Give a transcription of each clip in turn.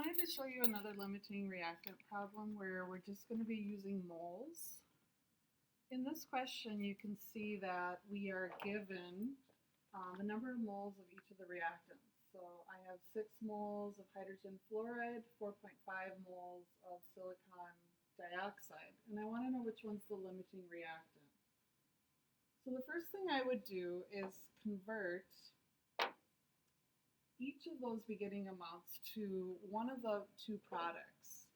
wanted to show you another limiting reactant problem where we're just going to be using moles. In this question, you can see that we are given the number of moles of each of the reactants. So I have 6 moles of hydrogen fluoride, 4.5 moles of silicon dioxide, and I want to know which one's the limiting reactant. So the first thing I would do is convert each of those beginning amounts to one of the two products.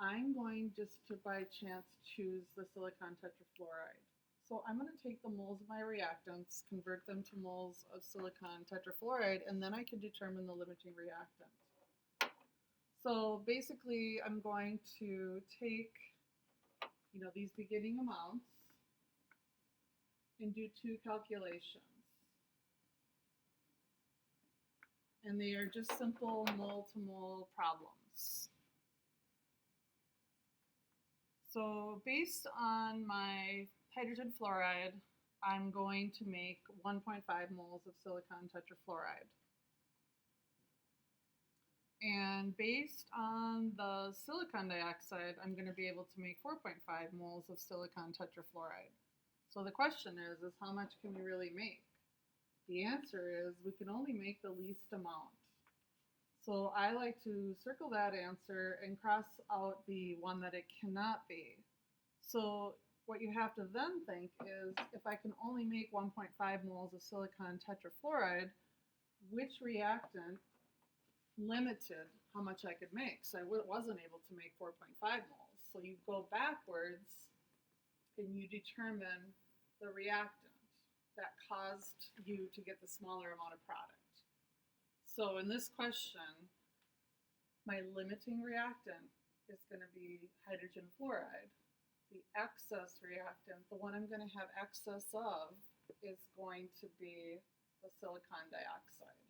I'm going just to by chance choose the silicon tetrafluoride. So I'm going to take the moles of my reactants, convert them to moles of silicon tetrafluoride, and then I can determine the limiting reactant. So basically I'm going to take these beginning amounts and do 2 calculations. And they are just simple mole-to-mole problems. So based on my hydrogen fluoride, I'm going to make 1.5 moles of silicon tetrafluoride. And based on the silicon dioxide, I'm going to be able to make 4.5 moles of silicon tetrafluoride. So the question is how much can we really make? The answer is we can only make the least amount. So I like to circle that answer and cross out the one that it cannot be. So what you have to then think is if I can only make 1.5 moles of silicon tetrafluoride, which reactant limited how much I could make? So I wasn't able to make 4.5 moles. So you go backwards and you determine the reactant that caused you to get the smaller amount of product. So in this question, my limiting reactant is going to be hydrogen fluoride. The excess reactant, the one I'm going to have excess of, is going to be the silicon dioxide.